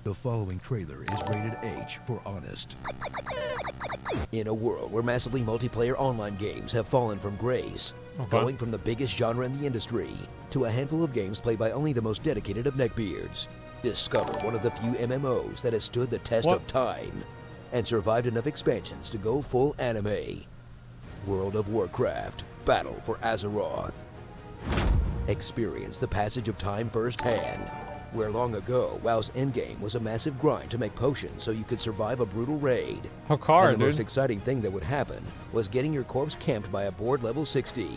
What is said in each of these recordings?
The following trailer is rated H for honest. In a world where massively multiplayer online games have fallen from grace, going from the biggest genre in the industry to a handful of games played by only the most dedicated of neckbeards, discover one of the few MMOs that has stood the test of time and survived enough expansions to go full anime. World of Warcraft, Battle for Azeroth. Experience the passage of time firsthand, where long ago, WoW's endgame was a massive grind to make potions so you could survive a brutal raid. And the most exciting thing that would happen was getting your corpse camped by a board level 60.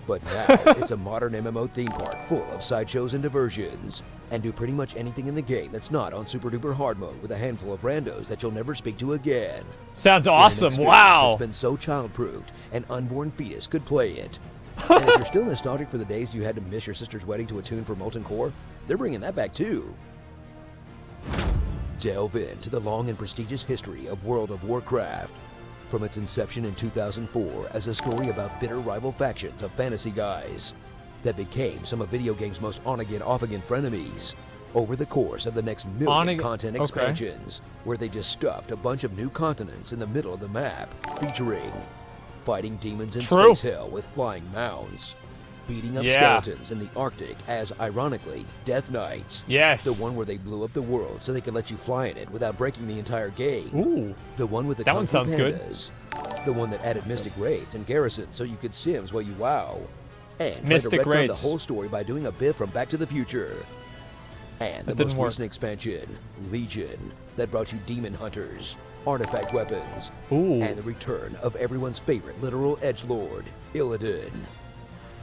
But now, it's a modern MMO theme park full of sideshows and diversions, and do pretty much anything in the game that's not on super duper hard mode with a handful of randos that you'll never speak to again. Sounds awesome, wow! It's been so child-proofed, an unborn fetus could play it. And if you're still nostalgic for the days you had to miss your sister's wedding to a tune for Molten Core, they're bringing that back too. Delve into the long and prestigious history of World of Warcraft. From its inception in 2004 as a story about bitter rival factions of fantasy guys that became some of video games' most on-again, off-again frenemies over the course of the next million content expansions, where they just stuffed a bunch of new continents in the middle of the map, featuring fighting demons in space hell with flying mounds, beating up skeletons in the Arctic as, ironically, Death Knights. Yes. The one where they blew up the world so they could let you fly in it without breaking the entire game. Ooh. The one with the that one sounds pandas. Good. The one that added mystic raids and garrisons so you could sims while you WoW. And mystic tried to retcon raids. the whole story by doing a bit from Back to the Future. And the most recent expansion, Legion, that brought you demon hunters, artifact weapons, and the return of everyone's favorite literal edgelord, Illidan,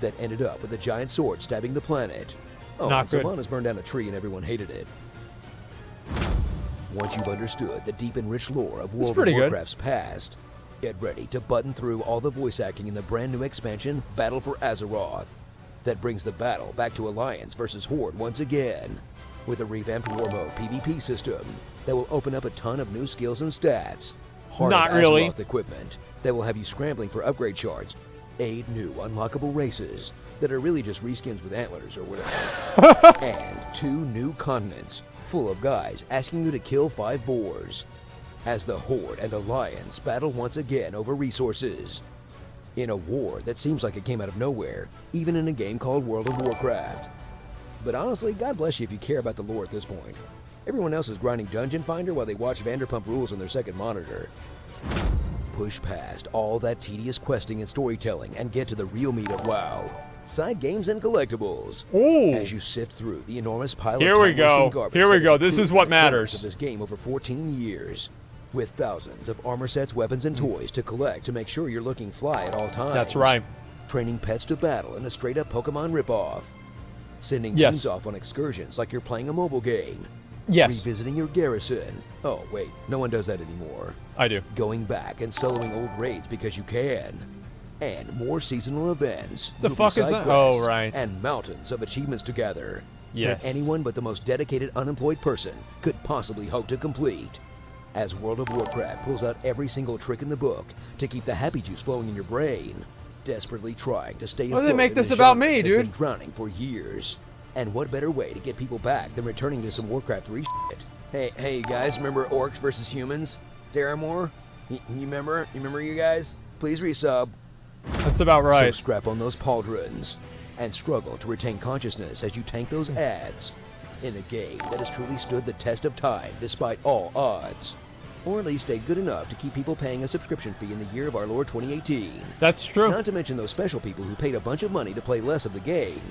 that ended up with a giant sword stabbing the planet. Oh, and Sylvanas burned down a tree and everyone hated it. Once you've understood the deep and rich lore of World of Warcraft's past, get ready to button through all the voice acting in the brand new expansion, Battle for Azeroth, that brings the battle back to Alliance versus Horde once again, with a revamped war mode PvP system that will open up a ton of new skills and stats, Heart of Azeroth equipment that will have you scrambling for upgrade shards, 8 new unlockable races that are really just reskins with antlers or whatever, and 2 new continents full of guys asking you to kill 5 boars as the Horde and Alliance battle once again over resources in a war that seems like it came out of nowhere, even in a game called World of Warcraft. But honestly, God bless you if you care about the lore at this point. Everyone else is grinding Dungeon Finder while they watch Vanderpump Rules on their second monitor. Push past all that tedious questing and storytelling and get to the real meat of WoW. Side games and collectibles. As you sift through the enormous pile of garbage. Here we go. This is what matters. Of this game over 14 years. With thousands of armor sets, weapons, and toys to collect to make sure you're looking fly at all times. That's right. Training pets to battle in a straight-up Pokemon ripoff. Sending teams off on excursions like you're playing a mobile game. Revisiting your garrison. Oh, wait, no one does that anymore. I do. Going back and soloing old raids because you can. And more seasonal events. The fuck is that? Oh, right. And mountains of achievements to gather. Yes. That anyone but the most dedicated unemployed person could possibly hope to complete. As World of Warcraft pulls out every single trick in the book to keep the happy juice flowing in your brain, desperately trying to stay afloat. Why do they make this about me, dude? Been drowning for years. And what better way to get people back than returning to some Warcraft 3 shit? Hey, you guys, remember Orcs versus Humans? Theramore? You remember? You remember you guys? Please resub. That's about right. So strap on those pauldrons and struggle to retain consciousness as you tank those ads in a game that has truly stood the test of time despite all odds. Or at least stayed good enough to keep people paying a subscription fee in the year of our Lord 2018. That's true. Not to mention those special people who paid a bunch of money to play less of the game.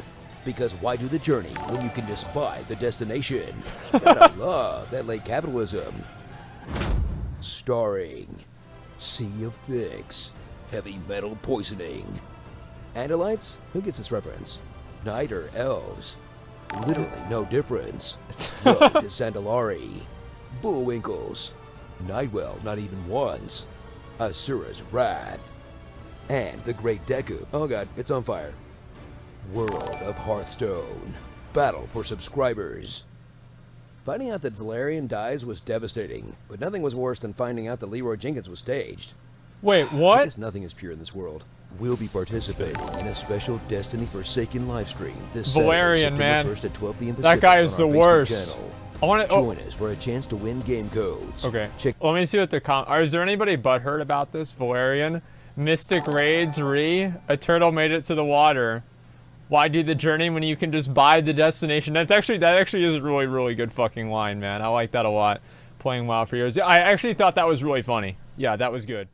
Because why do the journey when you can just buy the destination? Gotta love that late capitalism. Starring Sea of Thicks, Heavy Metal Poisoning. Andalites? Who gets this reference? Night or elves? Literally no difference. Road to Sandalari. Bullwinkles. Nightwell not even once. Asura's Wrath. And the Great Deku. Oh god, it's on fire. World of Hearthstone. Battle for subscribers. Finding out that Valerian dies was devastating, but nothing was worse than finding out that Leroy Jenkins was staged. Wait, what? I guess nothing is pure in this world. We'll be participating in a special Destiny Forsaken livestream this Valerian, Saturday, man. September 1st at 12 p.m. That guy is the worst. Channel. I want to... Join us for a chance to win game codes. Okay. Check. Let me see what the is there anybody butthurt about this? Valerian? Mystic Raids a turtle made it to the water. Why do the journey when you can just buy the destination? That actually is a really, really good fucking line, man. I like that a lot. Playing WoW for years. I actually thought that was really funny. Yeah, that was good.